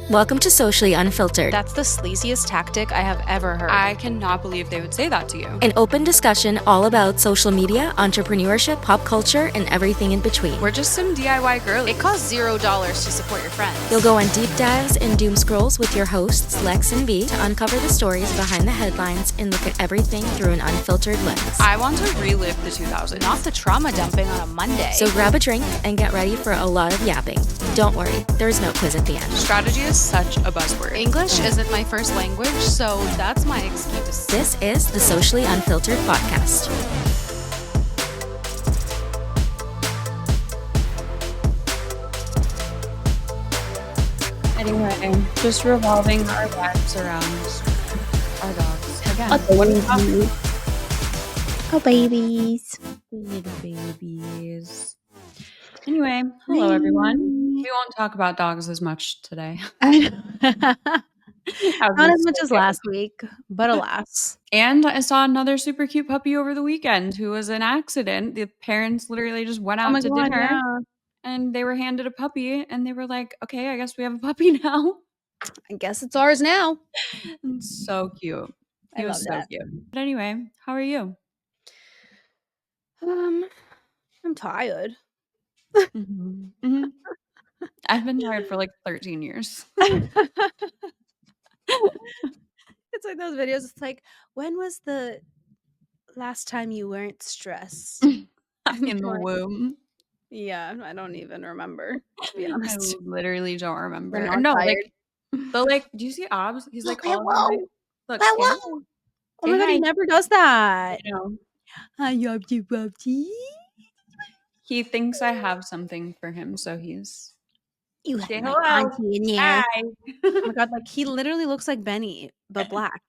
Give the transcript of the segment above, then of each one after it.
Welcome to Socially Unfiltered, That's the sleaziest tactic I have ever heard. I cannot believe they would say that to you. an open discussion all about social media, entrepreneurship, pop culture, and everything in between. We're just some DIY girlies. It costs $0 to support your friends. You'll go on deep dives and doom scrolls with your hosts, Lex and V, to uncover the stories behind the headlines and look at everything through an unfiltered lens. I want to relive the 2000s. Not the trauma dumping on a Monday. So grab a drink and get ready for a lot of yapping. Don't worry, there's no quiz at the end. Strategy is such a buzzword. English isn't my first language, so that's my excuse. This is the Socially Unfiltered Podcast. Anyway, just revolving our lives around our dogs. Again, Oh, babies. little babies. Anyway, hello everyone. We won't talk about dogs as much today. Not as much as last week, but alas. And I saw another super cute puppy over the weekend who was an accident. The parents literally just went out to dinner and they were handed a puppy and they were like, okay, I guess we have a puppy now. I guess it's ours now. It's so cute. He I was love so that. cute. But anyway, how are you? I'm tired. Mhm. I've been tired for like 13 years. It's like those videos. It's like, when was the last time you weren't stressed? In the womb. Yeah, I don't even remember, to be I honest. literally don't remember. We're Or not no, tired. like, do you see Obs? He's like, all Hello. look, Hello. Oh my god, he never does that. You know, Hi, Yobty Bobty. he thinks I have something for him, so he's You have say my hello. auntie in there. Hi. Oh my god, like he literally looks like Benny, but black.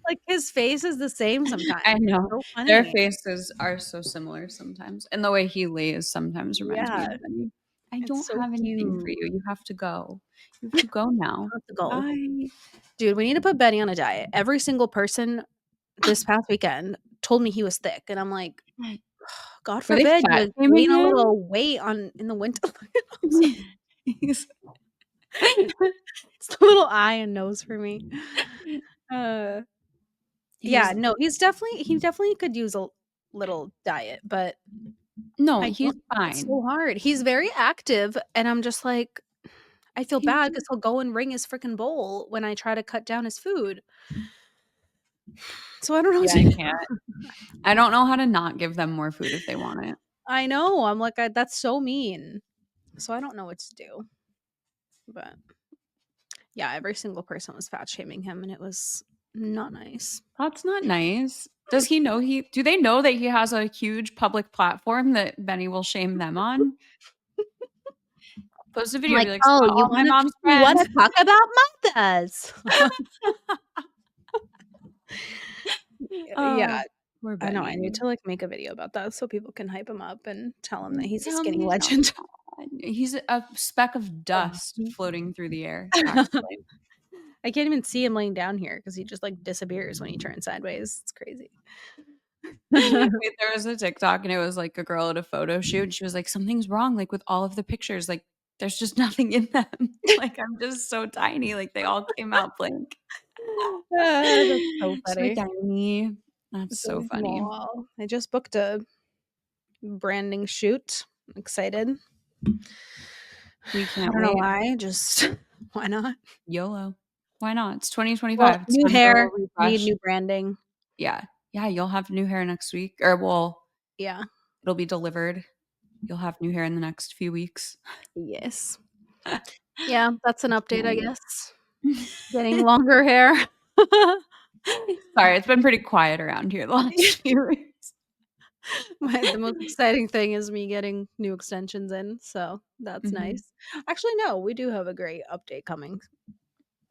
Like his face is the same sometimes. I know. So funny. Their faces are so similar sometimes. And the way he lays sometimes reminds me of Benny. I It's don't so have anything for cute. you. You have to go. You have to go now. Have to go. Bye. Dude, we need to put Benny on a diet. Every single person this past weekend told me he was thick, and I'm like, God Were they forbid fat you shaming gain a him? little weight in the winter. He's- It's the little eye and nose for me. Yeah, no, he definitely could use a little diet, but No, I he's don't- fine. It's so hard. He's very active, and I'm just like, I feel bad because he'll go and ring his freaking bowl when I try to cut down his food. So I don't know. Yeah, I can't. I don't know how to not give them more food if they want it. I know. I'm like, that's so mean. So I don't know what to do. But yeah, every single person was fat shaming him, and it was not nice. That's not nice. Does he know do they know that he has a huge public platform that Benny will shame them on? Post a video, Like, be like, oh, "Saw you all my mom's friends." want to talk about mothers? Yeah, Poor I know. I Benny. need to like make a video about that so people can hype him up and tell him that he's a Tell skinny me legend. He's a speck of dust floating through the air. Actually. I can't even see him laying down here because he just like disappears when he turns sideways. It's crazy. Wait, there was a TikTok and it was like a girl at a photo shoot and she was like, something's wrong, like with all of the pictures, like there's just nothing in them. Like I'm just so tiny, like they all came out blank. That's so funny. So tiny. That's so funny. Small. I just booked a branding shoot. I'm excited. We can't I don't know wait. why. Just why not? YOLO. Why not? It's 2025. Well, It's new time for a hair. refresh. Need new branding. Yeah. Yeah, you'll have new hair next week. Or well, Yeah. it'll be delivered. You'll have new hair in the next few weeks. Yes. Yeah, that's an update, I guess. Getting longer hair. Sorry, it's been pretty quiet around here the last few weeks. The most exciting thing is me getting new extensions in, so that's nice. Actually, no, we do have a great update coming.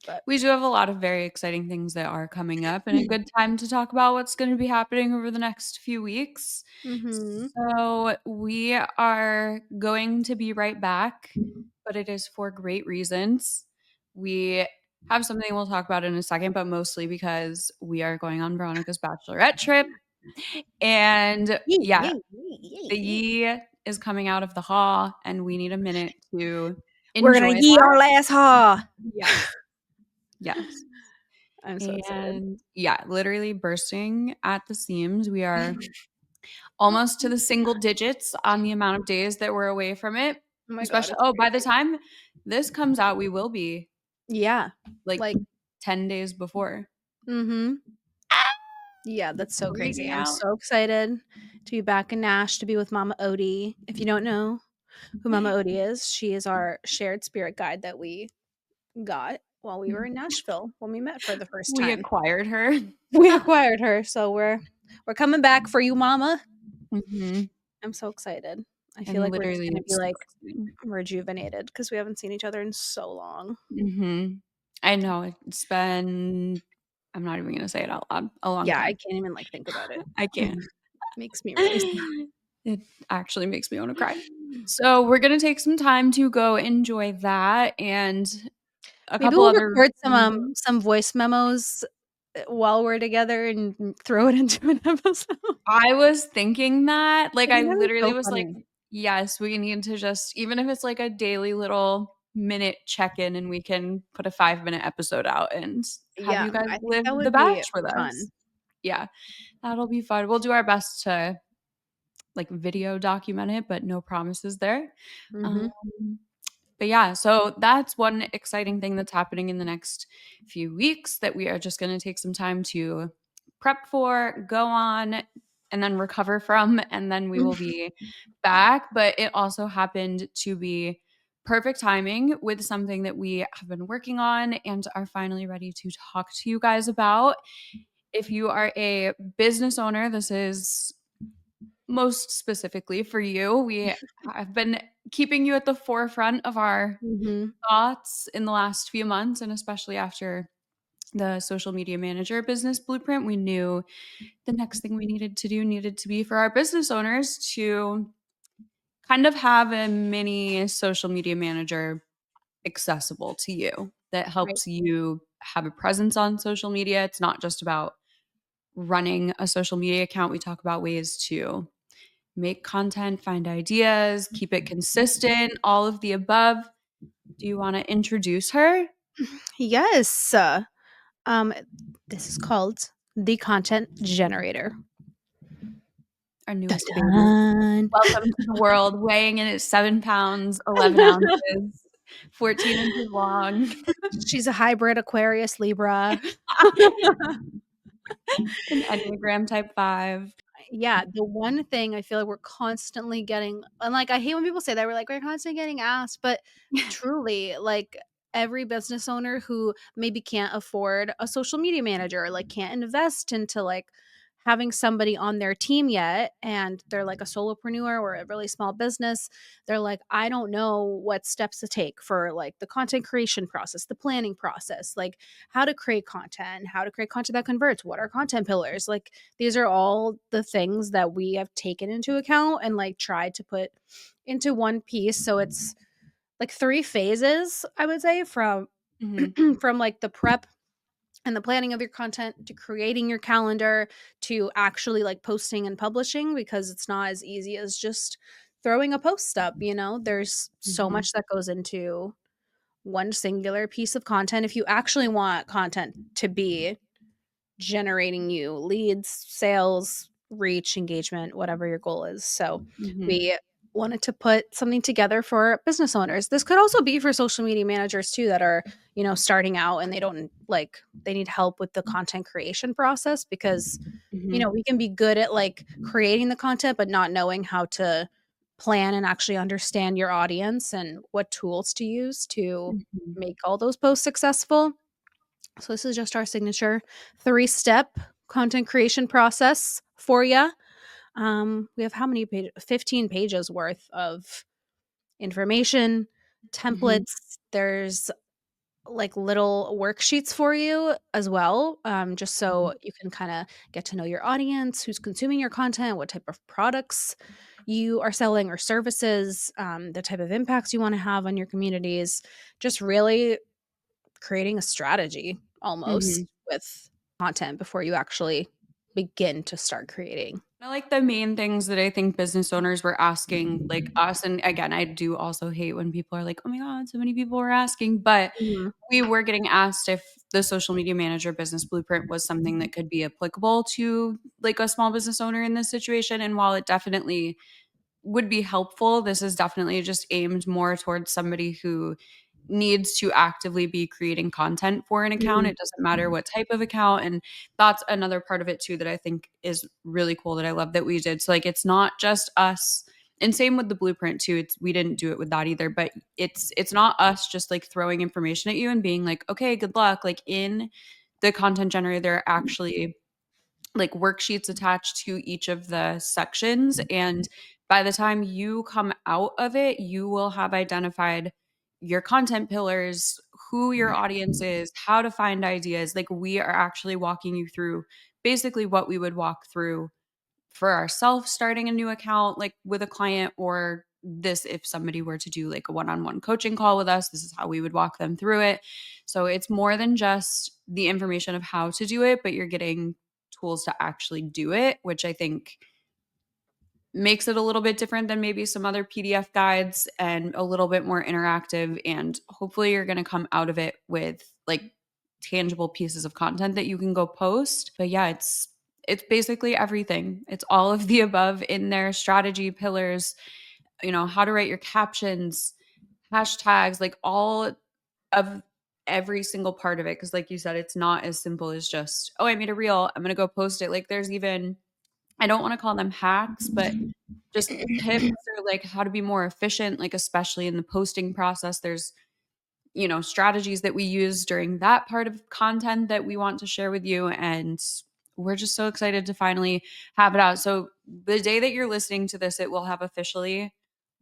But we do have a lot of very exciting things that are coming up and a good time to talk about what's going to be happening over the next few weeks. So we are going to be right back, but it is for great reasons. We have something we'll talk about in a second, but mostly because we are going on Veronica's bachelorette trip. And the yee is coming out of the haw, and we need a minute to We're gonna enjoy ye that. our last haw. Yes. Yes. I'm so excited. And yeah, literally bursting at the seams. We are almost to the single digits on the amount of days that we're away from it. Oh my god, Especially, it's by the crazy. time this comes out, we will be Yeah. like Like 10 days before. mm-hmm. Yeah, that's so crazy. Freaking I'm out. so excited to be back in Nash to be with Mama Odie. If you don't know who Mama Odie is, she is our shared spirit guide that we got while we were in Nashville when we met for the first We time. acquired her. We acquired her, so we're coming back for you, Mama. Mhm. I'm so excited. I feel And like we're just literally gonna be so like exciting. rejuvenated because we haven't seen each other in so long. Mhm. I know it's been, I'm not even gonna say it out loud, a long Yeah, I time. can't even like think about it. I can't. Makes me really sad. It actually makes me wanna cry. So, we're gonna take some time to go enjoy that and a Maybe couple we'll other record fun things. some voice memos while we're together and throw it into an episode. I was thinking that, like, I I think that'd be literally so was like, funny. yes, we need to just, even if it's like a daily little minute check-in and we can put a 5-minute episode out and have Yeah, you guys I think live that the would be batch with us. fun. Yeah, that'll be fun. We'll do our best to, like, video document it, but no promises there. Mhm. Um, but yeah, so that's one exciting thing that's happening in the next few weeks that we are just gonna take some time to prep for, go on, and then recover from, and then we will be back. But it also happened to be perfect timing with something that we have been working on and are finally ready to talk to you guys about. If you are a business owner, this is most specifically for you. We have been keeping you at the forefront of our Mhm. thoughts in the last few months, and especially after the social media manager business blueprint, we knew the next thing we needed to do needed to be for our business owners to kind of have a mini social media manager accessible to you that Right. helps you have a presence on social media. It's not just about running a social media account. We talk about ways to make content, find ideas, keep it consistent, all of the above. Do you want to introduce her? Yes. Um, this is called the content generator. Our Dun, newest baby. dun. Welcome to the world, weighing in at 7 pounds, 11 ounces, 14 inches long. She's a hybrid Aquarius Libra. An Enneagram type 5. Yeah, the one thing I feel like we're constantly getting, and like I hate when people say that, we're constantly getting asked, but truly, like every business owner who maybe can't afford a social media manager, like can't invest into like having somebody on their team yet, and they're like a solopreneur or a really small business, they're like, I don't know what steps to take for like the content creation process, the planning process, like how to create content, how to create content that converts, what are content pillars, like these are all the things that we have taken into account and like tried to put into one piece. So it's like 3 phases, I would say, from Mhm, from like the prep and the planning of your content to creating your calendar to actually like posting and publishing, because it's not as easy as just throwing a post up, there's so mhm, much that goes into one singular piece of content if you actually want content to be generating you leads, sales, reach, engagement, whatever your goal is. So mhm, we wanted to put something together for business owners. This could also be for social media managers too that are, starting out and they don't like they need help with the content creation process because mhm, we can be good at like creating the content but not knowing how to plan and actually understand your audience and what tools to use to mhm, make all those posts successful. So this is just our signature 3-step content creation process for you. We have how many pages? 15 pages worth of information, mhm, templates. There's like little worksheets for you as well, just mhm, so you can kind of get to know your audience, who's consuming your content, what type of products you are selling or services, the type of impacts you want to have on your communities. Just really creating a strategy mhm. almost with content before you actually begin to start creating. Like the main things that I think business owners were asking, like us, and again, I do also hate when people are like, oh my God, so many people were asking, but Mhm. we were getting asked if the social media manager business blueprint was something that could be applicable to like a small business owner in this situation. And while it definitely would be helpful, this is definitely just aimed more towards somebody who needs to actively be creating content for an account. Mhm. It doesn't matter what type of account. And that's another part of it too that I think is really cool that I love that we did. So like it's not just us, and same with the blueprint too. It's we didn't do it with that either, but it's not us just like throwing information at you and being like, okay, good luck. Like in the content generator, there are actually like worksheets attached to each of the sections. And by the time you come out of it, you will have identified your content pillars, who your audience is, how to find ideas. Like we are actually walking you through basically what we would walk through for ourselves starting a new account like with a client, or this if somebody were to do like a one-on-one coaching call with us, this is how we would walk them through it. So it's more than just the information of how to do it, but you're getting tools to actually do it, which I think makes it a little bit different than maybe some other PDF guides and a little bit more interactive. And hopefully you're going to come out of it with like tangible pieces of content that you can go post. But yeah, it's basically everything. It's all of the above in there, strategy pillars, you know, how to write your captions, hashtags, like all of every single part of it. Cause like you said, it's not as simple as just, oh, I made a reel, I'm gonna go post it. Like there's even, I don't want to call them hacks, but just tips or like how to be more efficient, like especially in the posting process. There's, you know, strategies that we use during that part of content that we want to share with you. And we're just so excited to finally have it out. So the day that you're listening to this, it will have officially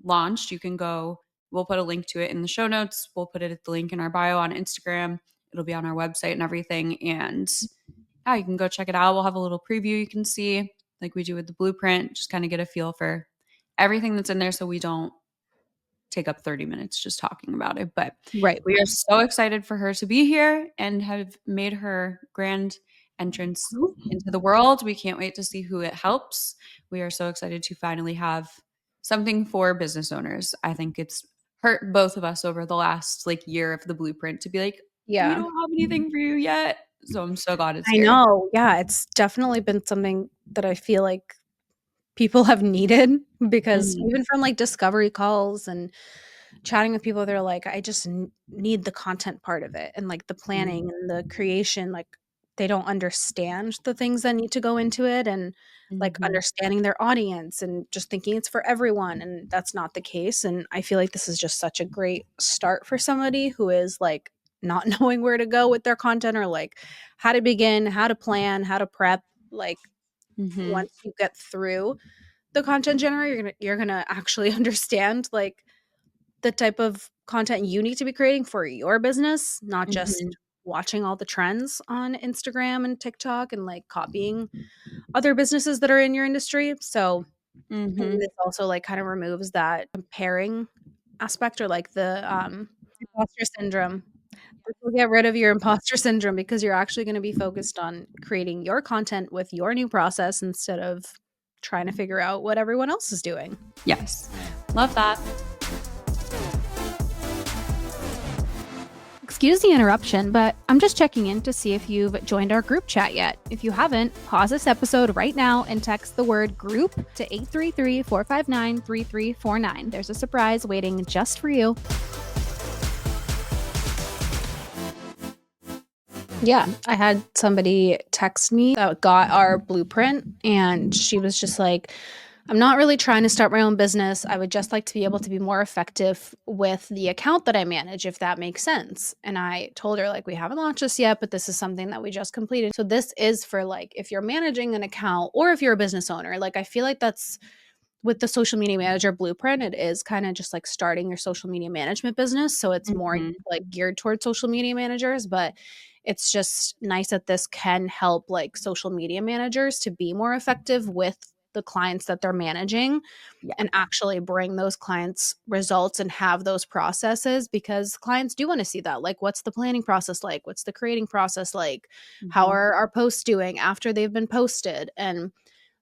launched. You can go, we'll put a link to it in the show notes. We'll put it at the link in our bio on Instagram. It'll be on our website and everything. And yeah, you can go check it out. We'll have a little preview you can see like we do with the blueprint, just kind of get a feel for everything that's in there so we don't take up 30 minutes just talking about it. But Right. we are so excited for her to be here and have made her grand entrance into the world. We can't wait to see who it helps. We are so excited to finally have something for business owners. I think it's hurt both of us over the last like year of the blueprint to be like, we Yeah. don't have anything for you yet. So I'm so glad it's I here. know. Yeah, it's definitely been something that I feel like people have needed because Mhm. even from like discovery calls and chatting with people, they're like, I just need the content part of it and like the planning and the creation. Like they don't understand the things that need to go into it and like Mhm. understanding their audience and just thinking it's for everyone. And that's not the case. And I feel like this is just such a great start for somebody who is like not knowing where to go with their content or like how to begin, how to plan, how to prep. Like Mhm. once you get through the content generator, you're gonna actually understand like the type of content you need to be creating for your business, not just Mhm. watching all the trends on Instagram and TikTok and like copying other businesses that are in your industry. So and Mhm. this also like kind of removes that comparing aspect or like the imposter syndrome. This will get rid of your imposter syndrome because you're actually going to be focused on creating your content with your new process instead of trying to figure out what everyone else is doing. Yes. Love that. Excuse the interruption, but I'm just checking in to see if you've joined our group chat yet. If you haven't, pause this episode right now and text the word group to 833-459-3349. There's a surprise waiting just for you. Yeah, I had somebody text me that got our blueprint, and she was just like, I'm not really trying to start my own business. I would just like to be able to be more effective with the account that I manage, if that makes sense. And I told her, like, we haven't launched this yet, but this is something that we just completed. So this is for like if you're managing an account or if you're a business owner. Like, I feel like that's with the social media manager blueprint, it is kind of just like starting your social media management business. So it's more Mhm. like geared towards social media managers, but it's just nice that this can help like social media managers to be more effective with the clients that they're managing Yeah. and actually bring those clients results and have those processes, because clients do want to see that. Like, what's the planning process like? What's the creating process like? How Mhm. are our posts doing after they've been posted? And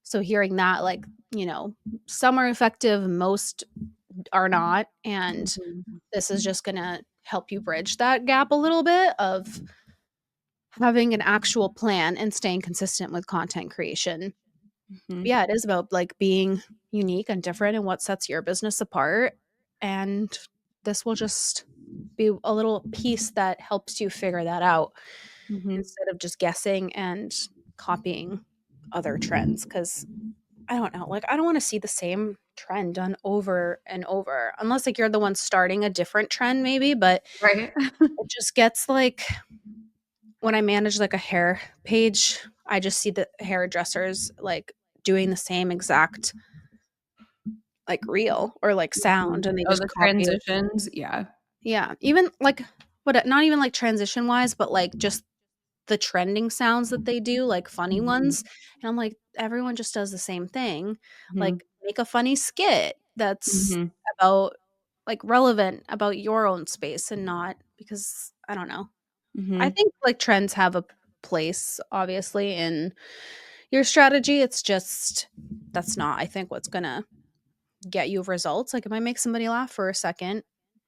so hearing that, like, some are effective, most are not. And Mhm. this is just going to help you bridge that gap a little bit of having an actual plan and staying consistent with content creation. Mhm. Yeah, it is about like being unique and different and what sets your business apart. And this will just be a little piece that helps you figure that out Mhm. instead of just guessing and copying other trends. Cause I don't know, like I don't want to see the same trend done over and over unless like you're the one starting a different trend, maybe. But Right. it just gets like when I manage like a hair page, I just see the hairdressers like doing the same exact like reel or like sound, and they Oh, just the copy it. transitions. Yeah. Yeah, even like what not even like transition wise, but like just the trending sounds that they do, like funny Mhm. ones. And I'm like, everyone just does the same thing. Mhm. Like make a funny skit that's Mhm. about like relevant about your own space and not because I don't know. I Mhm. think like trends have a place obviously in your strategy. It's just that's not I think what's gonna get you results. Like it might make somebody laugh for a second,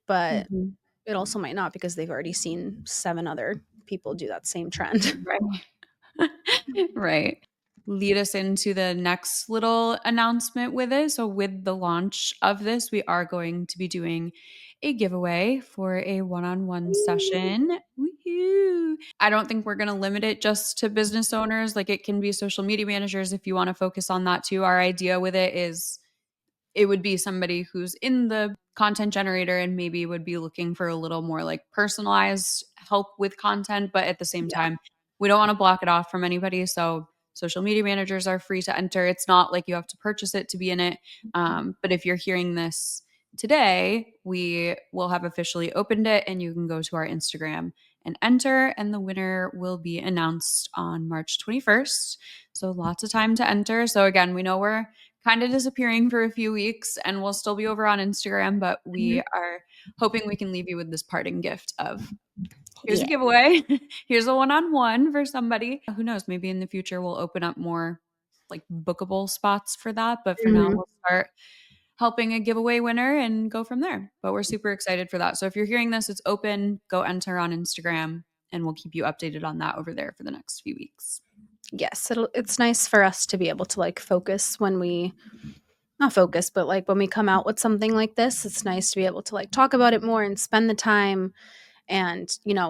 but Mhm. it also might not because they've already seen 7 other people do that same trend. Right. Right. Lead us into the next little announcement with it. So, with the launch of this, we are going to be doing a giveaway for a one on one session. Woohoo. I don't think we're going to limit it just to business owners. Like, it can be social media managers if you want to focus on that too. Our idea with it is it would be somebody who's in the content generator and maybe would be looking for a little more like personalized help with content, but at the same Yeah. time we don't want to block it off from anybody. So social media managers are free to enter. It's not like you have to purchase it to be in it. But if you're hearing this today, we will have officially opened it and you can go to our Instagram and enter, and the winner will be announced on March 21st. So lots of time to enter. So again, we know we're kind of disappearing for a few weeks and we'll still be over on Instagram, but we Mhm. are hoping we can leave you with this parting gift of here's a Yeah. giveaway. Here's a one-on-one for somebody. Who knows, maybe in the future we'll open up more like bookable spots for that, but for now Mhm. we'll start helping a giveaway winner and go from there. But we're super excited for that. So if you're hearing this, it's open, go enter on Instagram and we'll keep you updated on that over there for the next few weeks. Yes, it's nice for us to be able to like focus when we not focus, but like when we come out with something like this, it's nice to be able to like talk about it more and spend the time. And,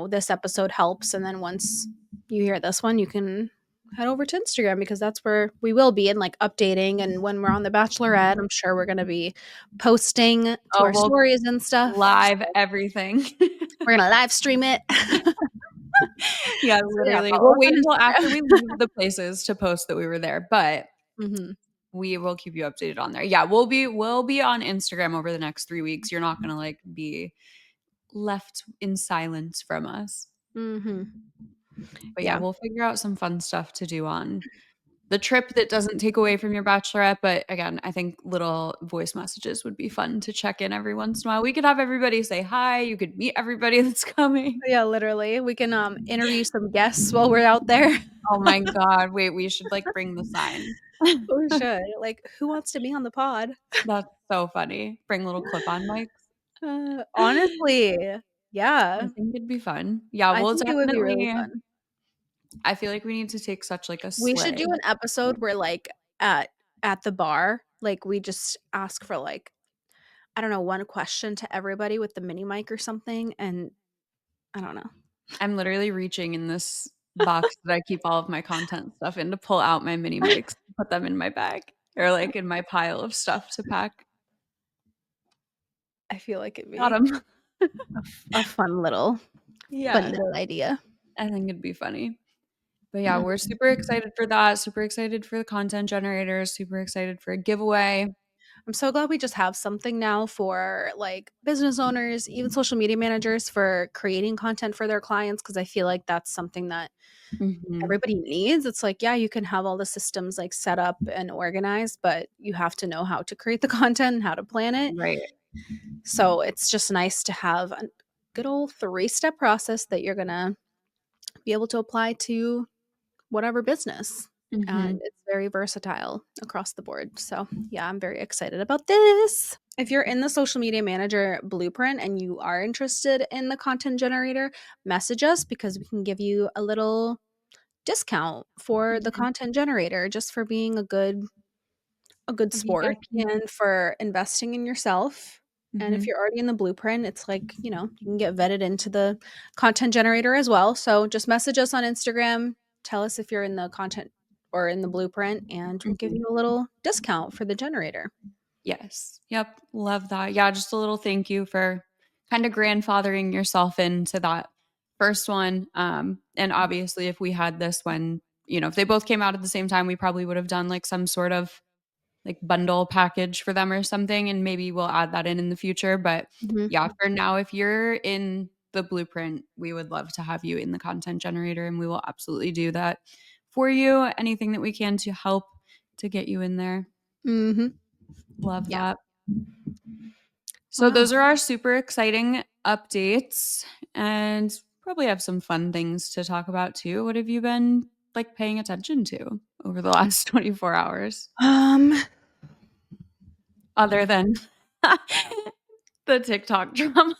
this episode helps. And then once you hear this one, you can head over to Instagram because that's where we will be and like updating. And when we're on The Bachelorette, I'm sure we're going to be posting to Oh, our we'll stories and stuff. live So everything. we're going to live stream it. Yeah, So yeah, literally. follow We'll us wait on until after Instagram. we leave the places to post that we were there, but Mhm. we will keep you updated on there. Yeah, we'll be on Instagram over the next 3 weeks. You're not gonna like be left in silence from us. Mhm. But yeah, Yeah. we'll figure out some fun stuff to do on the trip that doesn't take away from your bachelorette. But again, I think little voice messages would be fun to check in every once in a while. We could have everybody say hi. You could meet everybody that's coming. Yeah, literally. We can interview some guests while we're out there. Oh my God. Wait, we should like bring the sign. We should. Like, who wants to be on the pod? That's so funny. Bring little clip-on mics. Honestly, I yeah. think it'd be fun. Yeah, I we'll think it would be really definitely fun. I feel like we need to take such like a We should sleigh. do an episode where like at at the bar, like we just ask for like I don't know, one question to everybody with the mini mic or something and I don't know. I'm literally reaching in this box that I keep all of my content stuff in to pull out my mini mics, put them in my bag or like in my pile of stuff to pack. I feel like it'd Got be 'em. a fun Yeah, little idea. I think it'd be funny. But yeah, Mhm. we're super excited for that, super excited for the content generators, super excited for a giveaway. I'm so glad we just have something now for like business owners, even social media managers for creating content for their clients because I feel like that's something that Mhm. everybody needs. It's like, yeah, you can have all the systems like set up and organized, but you have to know how to create the content and how to plan it. Right. So it's just nice to have a good old 3-step process that you're going to be able to apply to whatever business. And Mhm. it's very versatile across the board. So, yeah, I'm very excited about this. If you're in the social media manager blueprint and you are interested in the content generator, message us because we can give you a little discount for the Mhm. content generator just for being a good A sport VIP. and for investing in yourself. And if Mhm. you're already in the blueprint, it's like, you can get vetted into the content generator as well. So just message us on Instagram, tell us if you're in the content or in the blueprint, and we'll give Mhm. you a little discount for the generator. Yes. Yep. Love that. Yeah, just a little thank you for kind of grandfathering yourself into that first one. And obviously if we had this one, if they both came out at the same time, we probably would have done like some sort of like bundle package for them or something, and maybe we'll add that in the future. But Mhm. yeah, for now, if you're in the blueprint, we would love to have you in the content generator, and we will absolutely do that for you. Anything that we can to help to get you in there. Mhm. Love Yeah. that. So Wow. those are our super exciting updates, and probably have some fun things to talk about too. What have you been like paying attention to over the last 24 hours Um, other than the TikTok drama?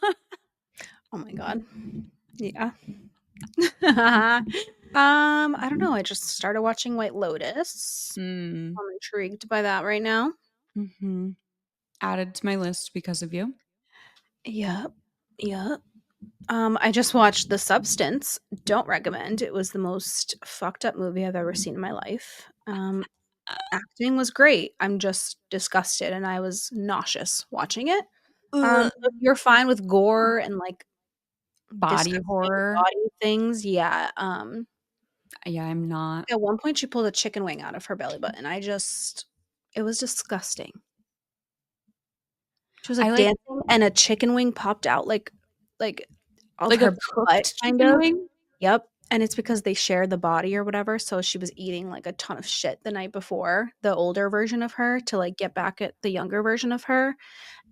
oh my god. Yeah. I don't know. I just started watching White Lotus. Mm, I'm intrigued by that right now. mhm. Added to my list because of you. Yep. Yep. I just watched The Substance. Don't recommend. It was the most fucked up movie I've ever seen in my life. Acting was great. I'm just disgusted and I was nauseous watching it. Ugh. If you're fine with gore and like Body disgusting horror. body things, yeah. Yeah, I'm not. At one point she pulled a chicken wing out of her belly button. It was disgusting. She was I like like dancing and a chicken wing popped out like of like a her butt cooked kind chicken of. wing. Yep, and it's because they share the body or whatever, so she was eating, like, a ton of shit the night before, the older version of her, to, like, get back at the younger version of her,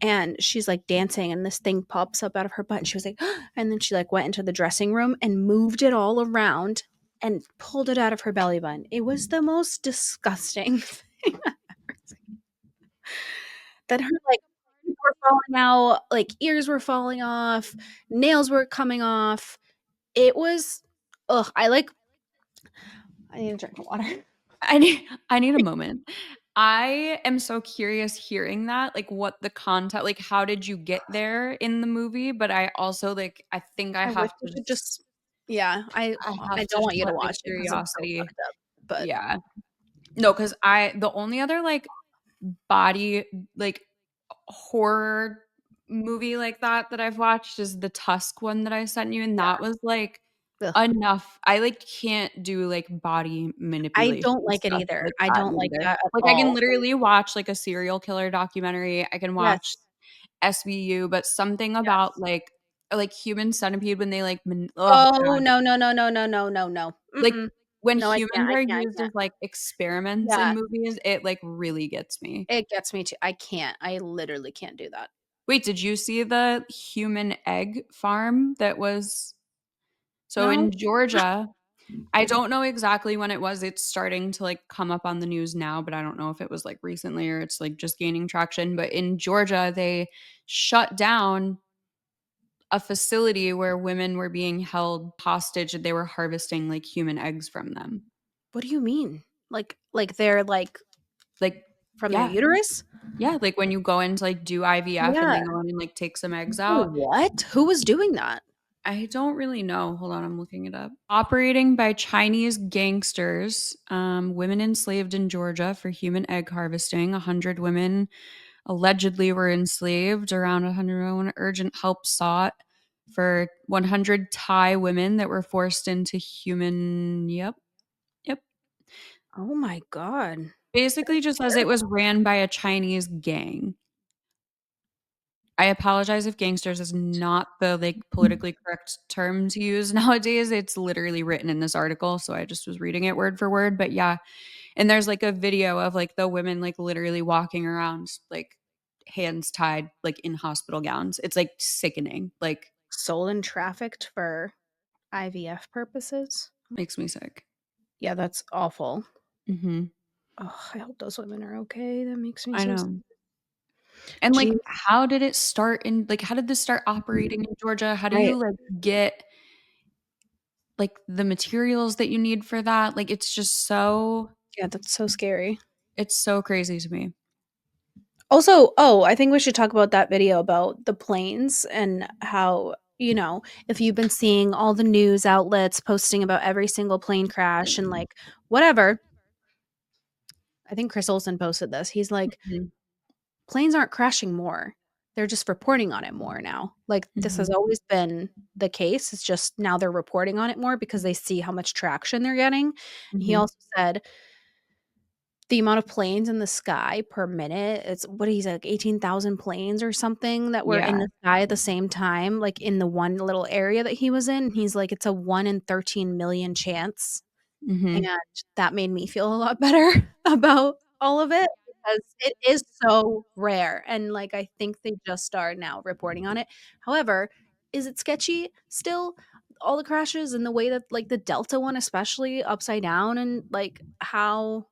and she's, like, dancing, and this thing pops up out of her butt, and she was like, and then she, like, went into the dressing room and moved it all around and pulled it out of her belly button. It was the most disgusting thing I've ever seen. That her, like, teeth were falling out, like, ears were falling off, nails were coming off. It was ugh, I need a drink of water. I need a moment. I am so curious hearing that, like what the content, like how did you get there in the movie? But I also like I think I I wish have we to could just just yeah, I I have to don't just want you to let my watch it because it's so curiosity. fucked up, but Yeah. No, because the only other like body like horror movie like that I've watched is the Tusk one that I sent you, and that was like ugh. enough. I like can't do like body I manipulation don't like it stuff either. like I that don't like either. that at Like I can all. literally watch like a serial killer documentary. I can watch Yes, SVU, but something about yes. like Human Centipede when they like oh Oh, god. no, no, no, no, no, no, no, no. Like Mm-mm. when No, humans I are can't, I used can't. as like experiments in Yeah, movies, it like really gets me. it gets me too. I can't. I literally can't do that. Wait, did you see the human egg farm that was so No? in Georgia? I don't know exactly when it was. It's starting to like come up on the news now, but I don't know if it was like recently or it's like just gaining traction. But in Georgia, they shut down a facility where women were being held hostage and they were harvesting like human eggs from them. What do you mean? Like they're, like, Like, from their yeah, uterus? yeah. Like when you go into like do IVF and Yeah. they go in and like take some eggs Oh, out. what? Who was doing that? I don't really know. Hold on, I'm looking it up. Operating by Chinese gangsters, women enslaved in Georgia for human egg harvesting. 100 women allegedly were enslaved. Around 100 urgent help sought for 100 Thai women that were forced into human. Yep, yep. Oh my god. Basically just says it was ran by a Chinese gang. I apologize if gangsters is not the, like, politically correct term to use nowadays. It's literally written in this article, so I just was reading it word for word, but yeah. And there's, like, a video of, like, the women, like, literally walking around, like, hands tied, like, in hospital gowns. It's, like, sickening. Like, Sold and trafficked for IVF purposes. makes me sick. Yeah, that's awful. Mhm. Oh, I hope those women are okay. That makes me I so sad. know. And, like, Jeez. how did it start in like, how did this start operating in Georgia? How do Right. you, like, get, like, the materials that you need for that? Like, it's just so Yeah, that's so scary. it's so crazy to me. Also, I think we should talk about that video about the planes and how, if you've been seeing all the news outlets posting about every single plane crash and like whatever. I think Chris Olsen posted this. He's like, Mhm. planes aren't crashing more. They're just reporting on it more now. Like this has Mhm. always been the case. It's just now they're reporting on it more because they see how much traction they're getting. He Mhm. also said the amount of planes in the sky per minute, it's what he's like 18,000 planes or something that were in Yeah. the sky at the same time, like in the one little area that he was in. He's like, it's a 1 in 13 million chance. And Mhm. that made me feel a lot better about all of it because it is so rare. And like, I think they just are now reporting on it. However, is it sketchy still? All the crashes and the way that, like, the Delta one, especially upside down, and like how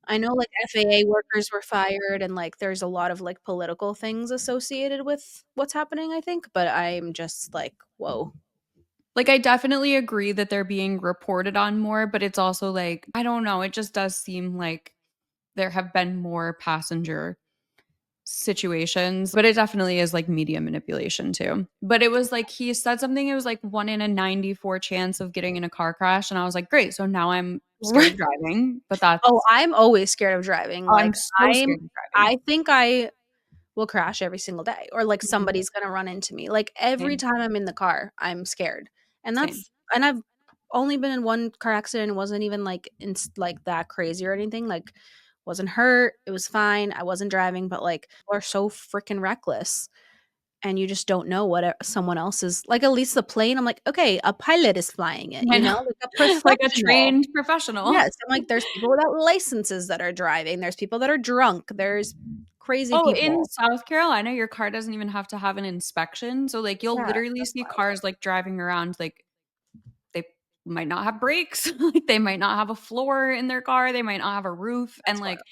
I know, like, FAA workers were fired and, like, there's a lot of, like, political things associated with what's happening, I think, but I'm just like, "Whoa." Like, I definitely agree that they're being reported on more, but it's also, like, I don't know, it just does seem like there have been more passenger situations, but it definitely is, like, media manipulation too. But it was, like, he said something, it was, like, 1 in a 94 chance of getting in a car crash, and I was like, "Great, so now I'm scared Right. of driving," but Oh, that's I'm always scared of driving, oh, I'm like, so scared of driving. I think I will crash every single day or, like, Mhm. somebody's gonna run into me, like, every Same, time I'm in the car, I'm scared, and same. I've only been in one car accident, it wasn't even, like, like, that crazy or anything, like, wasn't hurt, it was fine, I wasn't driving, but, like, people are so freaking reckless. And you just don't know what someone else is like. At least the plane, I'm like, "Okay, a pilot is flying it," I know. like a Like a professional. trained professional. Yes, I'm like, there's people without licenses that are driving, there's people that are drunk, there's crazy Oh, in people. South Carolina, your car doesn't even have to have an inspection, so, like, you'll Yeah, literally that's see wild. cars, like, driving around, like, they might not have brakes, like, they might not have a floor in their car, they might not have a roof, and, That's wild. like,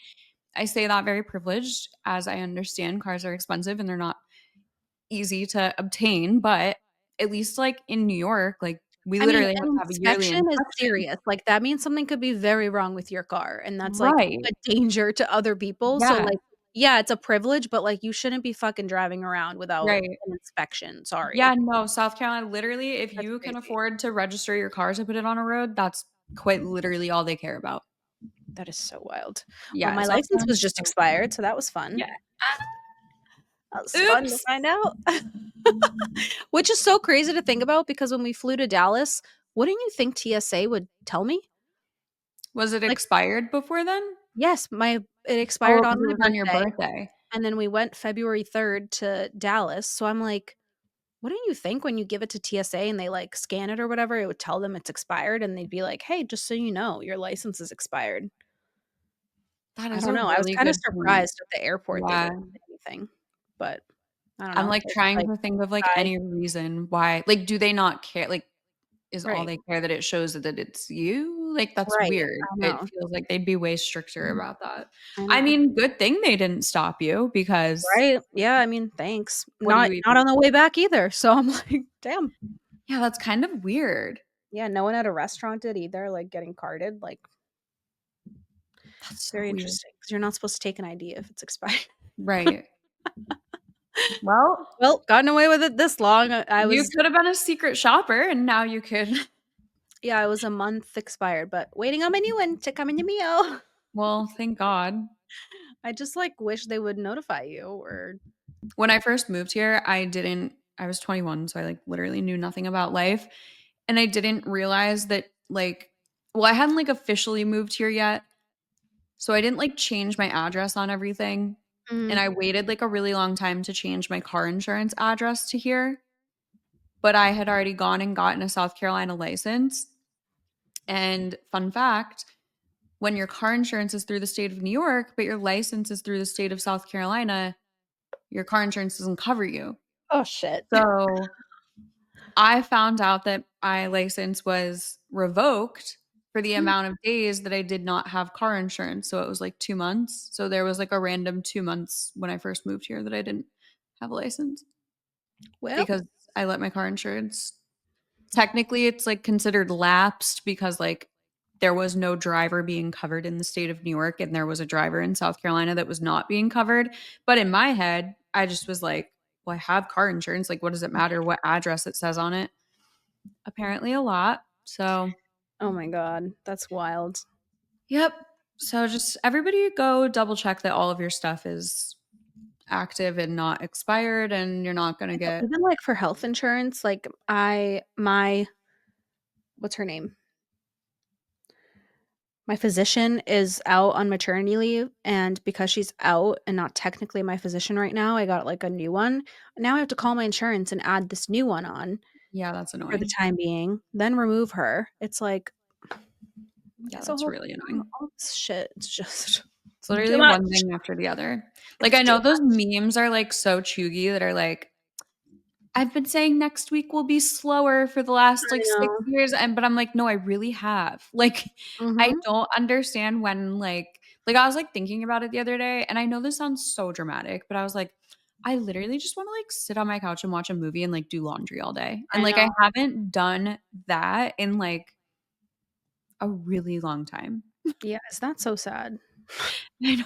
I say that very privileged, as I understand cars are expensive and they're not easy to obtain, but at least, like, in New York, like, we I mean, literally have an to have a yearly inspection is inspection. serious, like, that means something could be very wrong with your car, and that's, like, Right. a danger to other people, so, Yeah, like, yeah, it's a privilege, but, like, you shouldn't be fucking driving around without right. an inspection, sorry. Yeah, no, South Carolina, literally, if That's you can crazy. afford to register your car to put it on a road, that's quite literally all they care about. That is so wild. Well, Yeah, my South license was Carolina's just so expired, so that was fun. yeah. That was fun to Oops. find out. Which is so crazy to think about because when we flew to Dallas, wouldn't you think TSA would tell me? Was it Like, expired before then? yes, it Oh, expired on because it my was on your birthday, birthday. and then we went February 3rd to Dallas, so I'm like, wouldn't you think when you give it to TSA and they, like, scan it or whatever, it would tell them it's expired, and they'd be like, "Hey, just so you know, your license is expired." That I is don't a know, I was really kinda good point. surprised at the airport they Yeah. didn't say anything, but I don't I'm, know, like, they're just trying like, to think of, like, "Bye." any reason why like, do they not care? Like, is all Right, they care that it shows that it's you? Like, that's right, weird. I It know, feels like they'd be way stricter about that. I I know. mean, good thing they didn't stop you because Right, yeah, I mean, thanks. what do you Not even on the way back either, so I'm like, "Damn." yeah, that's kind of weird. Yeah, no one at a restaurant did either, like, getting carded, like, That's so very weird. interesting because 'cause you're not supposed to take an ID if it's expired. Right. Well, Well, gotten away with it this long, I you was could have been a secret shopper, and now you could yeah, I was a month expired, but waiting on my new one to come in the mail. well, thank God. I just, like, wish they would notify you or When I first moved here, I was 21, so I, like, literally knew nothing about life, and I didn't realize that, like well, I hadn't, like, officially moved here yet, So I didn't like change my address on everything. And Mm. I waited like a really long time to change my car insurance address to here. But I had already gone and gotten a South Carolina license. And fun fact, when your car insurance is through the state of New York, but your license is through the state of South Carolina, your car insurance doesn't cover you. Oh shit. So I found out that my license was revoked for the amount of days that I did not have car insurance. So it was like 2 months. So there was like a random 2 months when I first moved here that I didn't have a license Well, because I let my car insurance. Technically, it's like considered lapsed because like there was no driver being covered in the state of New York and there was a driver in South Carolina that was not being covered. But in my head, I just was like, well, I have car insurance. Like, what does it matter what address it says on it? Apparently, a lot. So, oh my god, that's wild. yep. So, just everybody go double check that all of your stuff is active and not expired and you're not going to get. Even like for health insurance, like my what's her name? My physician is out on maternity leave, and because she's out and not technically my physician right now, I got like a new one. Now I have to call my insurance and add this new one on Yeah, that's for the annoying. time being, then remove her. It's like Yeah, it's a that's whole really annoying. all this shit. It's just It's too literally much. one thing after the other. Like, It's I too know those much. memes are like so chuggy that are like, I've been saying next week will be slower for the last I like 6 know. years. But I'm like, no, I really have. Like, I Mhm. don't understand when like I was like thinking about it the other day, and I know this sounds so dramatic, but I was like, I literally just want to like sit on my couch and watch a movie and like do laundry all day. And I like know. I haven't done that in like a really long time. Yeah, it's not so sad. I know.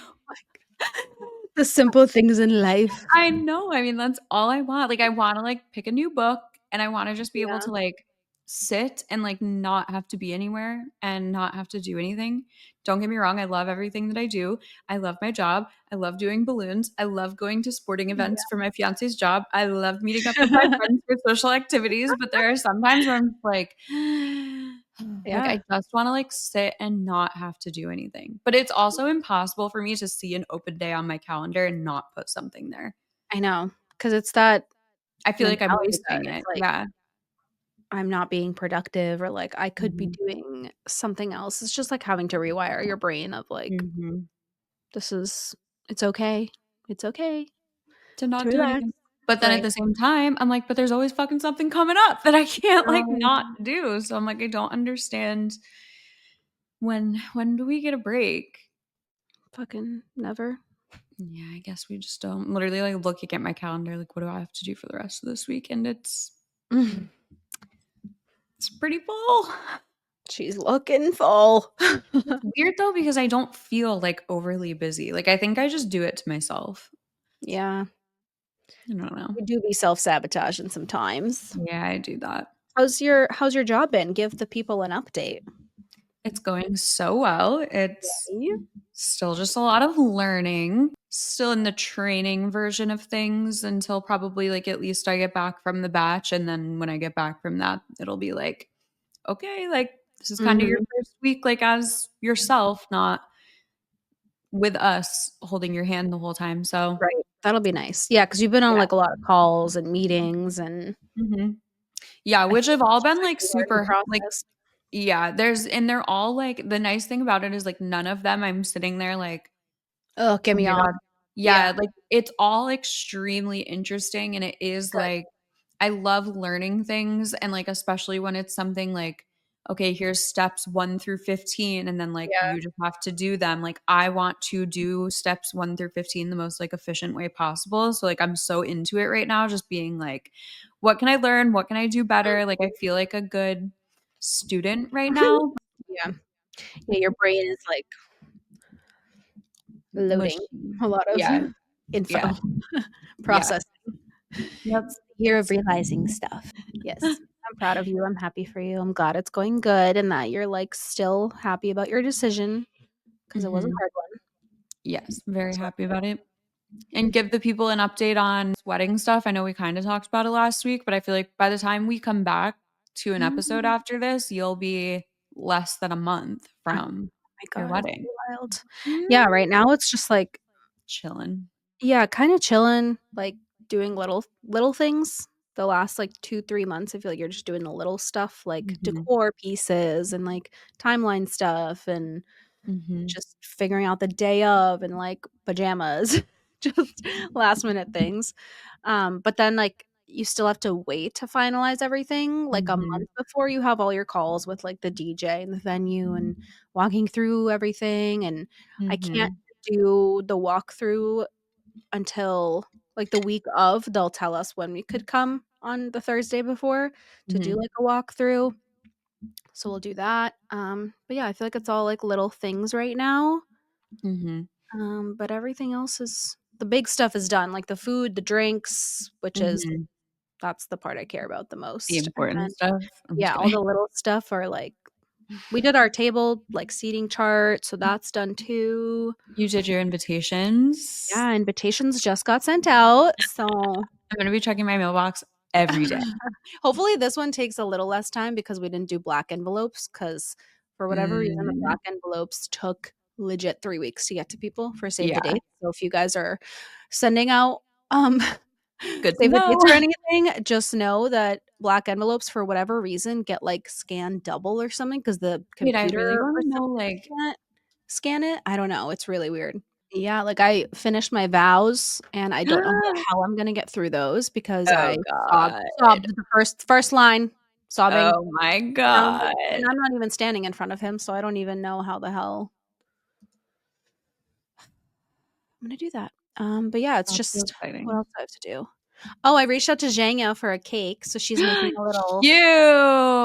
The simple things in life. I know. I mean, that's all I want. Like, I wanna, like, pick a new book, and I wanna just be able Yeah. to, like, sit and, like, not have to be anywhere and not have to do anything. Don't get me wrong, I love everything that I do. I love my job. I love doing balloons. I love going to sporting events for my fiance's job. I love meeting up with my Yeah. friends for social activities, but there are some times where I'm just like, like, Yeah, I just wanna, like, sit and not have to do anything. But it's also impossible for me to see an open day on my calendar and not put something there. I know, because it's that I feel like I'm mentality that wasting it's it. like, Yeah. I'm not being productive or, like, I could be Mhm. doing something else. It's just like having to rewire your brain of, like, Mhm. "This is it's okay. It's okay To to not do relax." anything. But then at Right. the same time, I'm like, "But there's always fucking something coming up that I can't, like, No, not do." So I'm like, I don't understand when do we get a break? fucking never. Yeah, I guess we just don't. Literally, like, looking at my calendar, like, what do I have to do for the rest of this week? And it's pretty full. She's looking full. It's weird though because I don't feel, like, overly busy. Like, I think I just do it to myself. Yeah, I don't know. we do be self-sabotaging sometimes. Yeah, I do that. How's your job been? Give the people an update. It's going so well. It's Yeah. still just a lot of learning. Still in the training version of things until probably like at least I get back from the batch. And then when I get back from that, it'll be like, okay, like this is kind of your Mhm. first week, like as yourself, not with us holding your hand the whole time. So, Right. That'll be nice. Yeah, because 'cause you've been on, yeah. like, a lot of calls and meetings, and Mhm. Yeah, I which think have all it's just, been like, like a learning super, like, process. yeah, they're all like, the nice thing about it is like none of them I'm sitting there like, Oh, get oh me my off. god. Yeah, Yeah, like, it's all extremely interesting, and it is, good. like I love learning things, and, like, especially when it's something like, "Okay, here's steps 1 through 15, and then, like, Yeah. you just have to do them." Like, I want to do steps 1 through 15 the most, like, efficient way possible, so, like, I'm so into it right now, just being like, "What can I learn? What can I do better?" Like, I feel like a good student right now. Yeah. Yeah, your brain is, like, loading Machine. a lot of Yeah, info, yeah, yeah. processing. Yep. It's the year of realizing stuff. Yes. I'm proud of you, I'm happy for you, I'm glad it's going good and that you're, like, still happy about your decision because it was a Mhm. hard one. Yes, very So happy about it. And give the people an update on wedding stuff. I know we kinda talked about it last week, but I feel like by the time we come back to an episode Mhm. after this, you'll be less than a month Oh from my your god, it's wedding. wild. Yeah, right now it's just like Chilling. yeah, kinda chilling, like, doing little things. The last, like, 2, 3 months, I feel like you're just doing the little stuff, like Mhm. decor pieces and, like, timeline stuff and Mhm. just figuring out the day of and, like, pajamas, just last minute things. But then, like, you still have to wait to finalize everything, like, a Mhm. month before you have all your calls with, like, the DJ and the venue and walking through everything, and I can't Mhm. do the walkthrough until, like, the week of. They'll tell us when we could come on the Thursday before to do, Mhm. like, a walkthrough, so we'll do that. But yeah, I feel like it's all, like, little things right now, Mhm. but everything else is the big stuff is done, like the food, the drinks, which is Mhm. that's the part I care about the The most, and important then stuff. I'm just yeah, all kidding. the little stuff are, like we did our table, like, seating chart, so that's done too. You did your invitations. Yeah, invitations just got sent out, so I'm gonna be checking my mailbox every day. hopefully, this one takes a little less time because we didn't do black envelopes. Because for whatever reason, the Mm, black envelopes took legit 3 weeks to get to people for save the yeah, dates. So if you guys are sending out, um, good to save the dates know. or anything, just know that black envelopes, for whatever reason, get, like, scanned double or something because the Wait, I really computer for wanna some know, reason like can't scan it. I don't know, it's really weird. Yeah, like, I finished my vows, and I don't know how I'm gonna get through those because Oh I god. sobbed the first line, sobbing, Oh my and I'm like god. and I'm not even standing in front of him, so I don't even know how the hell I'm gonna do that. But yeah, it's That's so just what exciting. else do I have to do? Oh, I reached out to Zhenya for a cake, so she's making a little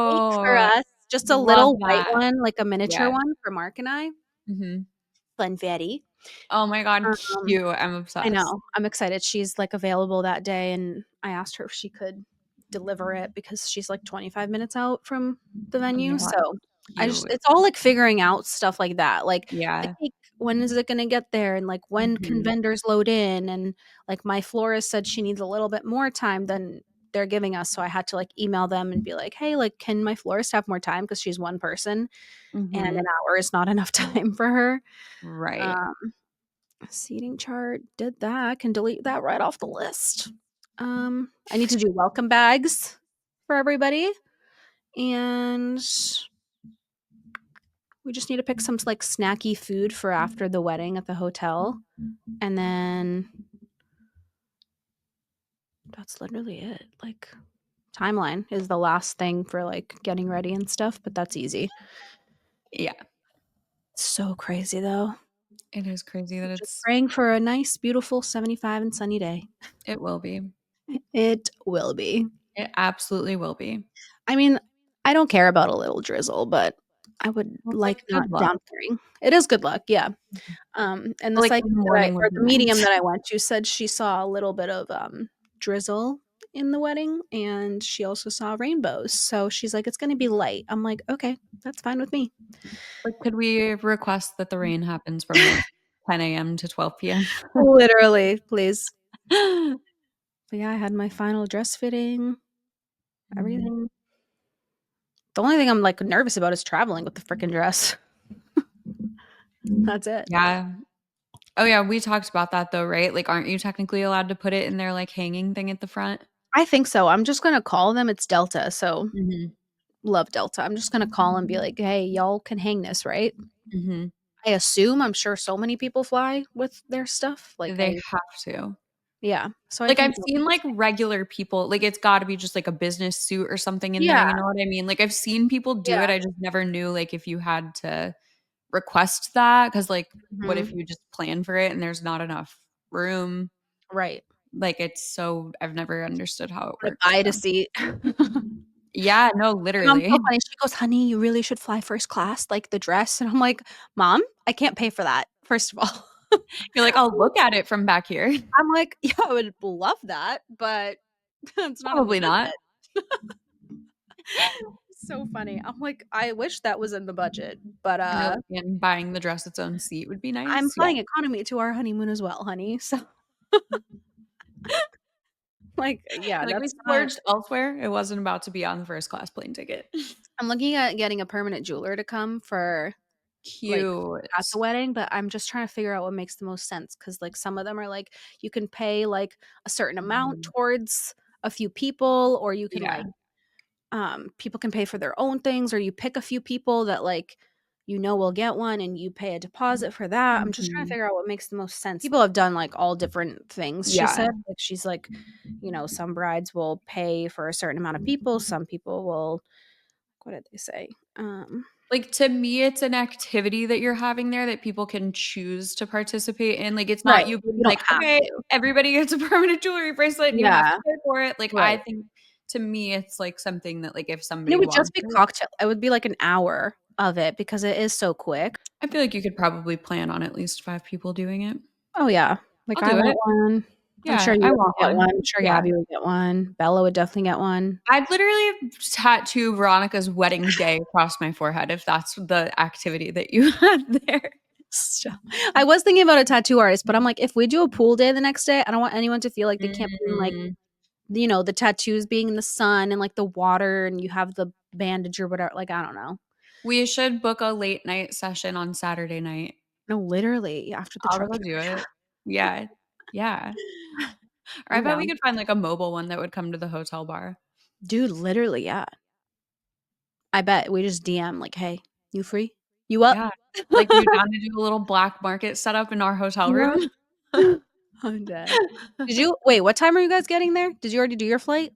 cake for Cute. us, just a Love little white that. one, like a miniature Yeah. one for Mark and I. Mhm. Funfetti. Oh my god, Um, cute. I'm I obsessed. know. I'm excited. She's, like, available that day, and I asked her if she could deliver it because she's, like, 25 minutes out from the Oh my venue, god, so I just cute. it's all, like, figuring out stuff like that, like, the Yeah. cake, when is it gonna get there, and, like, when can Mhm. vendors load in, and, like, my florist said she needs a little bit more time than they're giving us, so I had to, like, email them and be like, "Hey, like, can my florist have more time?" Because she's one person, and an Mhm. hour is not enough time for her. Right. Um Seating chart, did that, I can delete that right off the list. I need to do welcome bags for everybody, and we just need to pick some, like, snacky food for after the wedding at the hotel, and then that's literally it, like, timeline is the last thing for, like, getting ready and stuff, but that's easy. Yeah. So crazy, though. It is crazy that Just it's praying for a nice, beautiful 75 and sunny day. it will be. It will be. It absolutely will be. I mean, I don't care about a little drizzle, but I would Well, it's like like not good luck. downpouring. It is good luck, yeah. And the But, like, psychic in the that I morning or would be the medium nice. that I went to said she saw a little bit of, drizzle in the wedding, and she also saw rainbows, so she's like, "It's gonna be light." I'm like, "Okay, that's fine with me." Like, could we request that the rain happens from, like, 10 AM to 12 PM? Literally, please. But yeah, I had my final dress fitting, Mhm. everything. The only thing I'm, like, nervous about is traveling with the frickin' dress. That's it. Yeah. Oh, yeah, we talked about that though, right? Like, aren't you technically allowed to put it in their, like, hanging thing at the front? I think so. I'm just gonna call them. It's Delta, so Mhm. love Delta. I'm just gonna call and be like, "Hey, y'all can hang this, right?" Mhm. I'm sure so many people fly with their stuff. Like They I have to. yeah. So I Like, think I've seen, like, regular people like, it's gotta be just, like, a business suit or something in there, yeah, you know what I mean? Like, I've seen people do yeah. it, I just never knew, like, if you had to request that because, like, what if Mhm. you just plan for it and there's not enough room? Right. Like, it's so I've never understood how it I'm works, gonna buy so a seat. yeah, no, My mom's so literally. funny. She goes, "Honey, you really should fly first class, like the dress." And I'm like, "Mom, I can't pay for that, first of all." You're like, "I'll look at it from back here." I'm like, "Yeah, I would love that, but it's not in the Probably not. budget." So funny. I'm like, "I wish that was in the budget, but, And buying the dress its own seat would be I'm nice, yeah. flying economy to our honeymoon as well, honey." So, like, yeah, You're like, "We that's not splurged elsewhere, it wasn't about to be on the first class plane ticket." I'm looking at getting a permanent jeweler to come for Cute. at the wedding, but I'm just trying to figure out what makes the most sense because like some of them are like you can pay like a certain amount towards a few people, or you can Yeah. like people can pay for their own things, or you pick a few people that like will get one and you pay a deposit for that. I'm just trying to Mhm. figure out what makes the most sense. People have done like all different things. She Yeah. said like she's like, some brides will pay for a certain amount of people, some people will, what did they say? Like, to me, it's an activity that you're having there that people can choose to participate in. Like, it's Right. not you being You don't like, have "Okay, to. everybody gets a permanent jewelry bracelet and you have to Yeah. pay for it." Like, I Right. think to me, it's like something that like if And somebody it would just wants be it, cocktail. It would be like an hour of it because it is so quick. I feel like you could probably plan on at least 5 people doing it. Oh yeah. Like I'll I do want it. one. I'm sure Yeah, I you would want get one. one. I'm sure Yeah. Gabby would get one. Bella would definitely get one. I'd literally tattoo Veronica's wedding day across my forehead if that's the activity that you had there. So, I was thinking about a tattoo artist, but I'm like, if we do a pool day the next day, I don't want anyone to feel like they can't be in, like, Mm. the tattoos being in the sun and like the water and you have the bandage or whatever. Like, I don't know. We should book a late night session on Saturday night. No, literally after the I'll truck. go do it. Yeah. Yeah. Or I I'm bet we down. could find like a mobile one that would come to the hotel bar. Dude, literally, yeah. I bet we just DM like, hey, you free? You up? Yeah. Like, you down to do a little black market setup in our hotel Yeah. room? I'm dead. Wait, what time are you guys getting there? Did you already do your flight?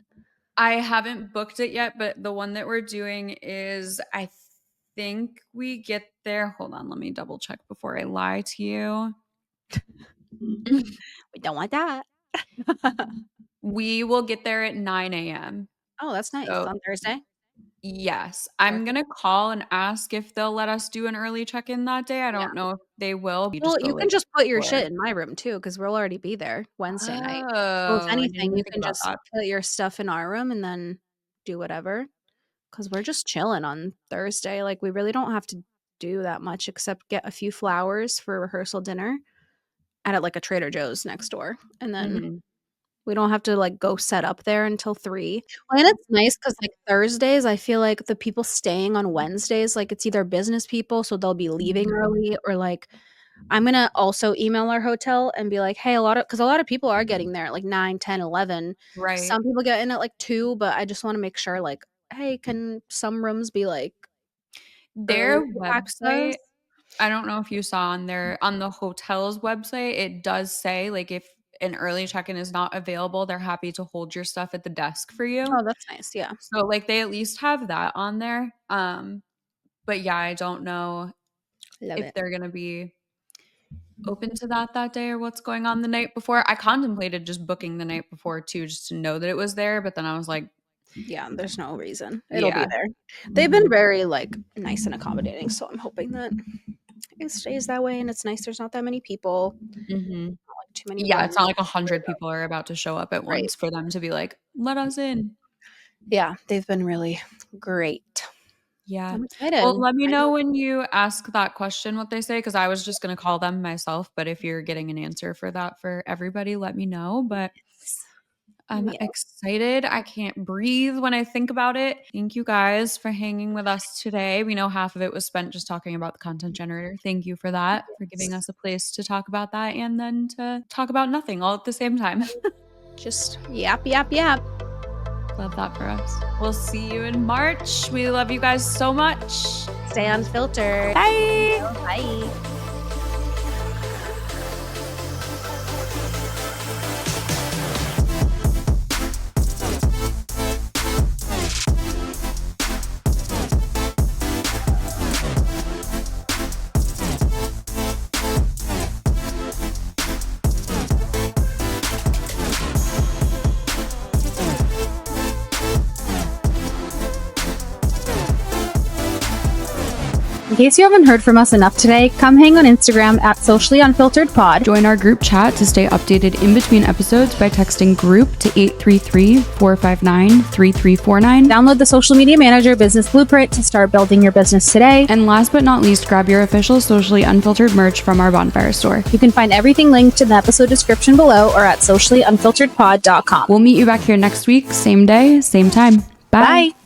I haven't booked it yet, but the one that we're doing is, I think we get there. Hold on, let me double check before I lie to you. We don't want that. We will get there at 9 a.m. Oh, that's nice. So, On Thursday? yes, I'm gonna call and ask if they'll let us do an early check-in that day. I Yeah. don't know if they will. You Well, just go you can like just put your before. shit in my room too, because we'll already be there Wednesday night. So if Oh, I didn't anything, even you think can about just that. put your stuff in our room and then do whatever. Because we're just chilling on Thursday. Like we really don't have to do that much except get a few flowers for rehearsal dinner at like a Trader Joe's next door. And then Mhm. we don't have to like go set up there until 3. Well, and it's nice because like Thursdays, I feel like the people staying on Wednesdays, like it's either business people, so they'll be leaving Mhm. early, or like I'm gonna also email our hotel and be like, hey, a lot of people are getting there at like 9, 10, 11. Right. Some people get in at like 2, but I just want to make sure like, hey, can some rooms be like Their early access? website, I don't know if you saw on the hotel's website, it does say, like, if an early check-in is not available, they're happy to hold your stuff at the desk for you. Oh, that's nice. Yeah. So, like, they at least have that on there. But yeah, I don't know Love if it. they're gonna be open to that day or what's going on the night before. I contemplated just booking the night before too, just to know that it was there, but then I was like, Yeah, there's no reason. It'll be yeah. there. They've been Mhm. very like nice and accommodating, so I'm hoping that it stays that way and it's nice there's not that many people, Mhm. not like too many Yeah, it's not rooms. like 100 people are about to show up at Right. once for them to be like, "Let us in." Yeah, they've been really great. Yeah. I'm excited. Well, let me I know know. when you ask that question what they say, because I was just gonna call them myself, but if you're getting an answer for that for everybody, let me know, but I'm Yeah. excited. I can't breathe when I think about it. Thank you guys for hanging with us today. We know half of it was spent just talking about the content generator. Thank you for that, for giving us a place to talk about that and then to talk about nothing all at the same time. Just yap, yap, yap. Love that for us. We'll see you in March. We love you guys so much. Stay unfiltered. Bye. Bye. In case you haven't heard from us enough today, come hang on Instagram at sociallyunfilteredpod. Join our group chat to stay updated in between episodes by texting group to 833-459-3349. Download the Social Media Manager Business Blueprint to start building your business today. And last but not least, grab your official Socially Unfiltered merch from our Bonfire store. You can find everything linked in the episode description below or at sociallyunfilteredpod.com. We'll meet you back here next week, same day, same time. Bye. Bye.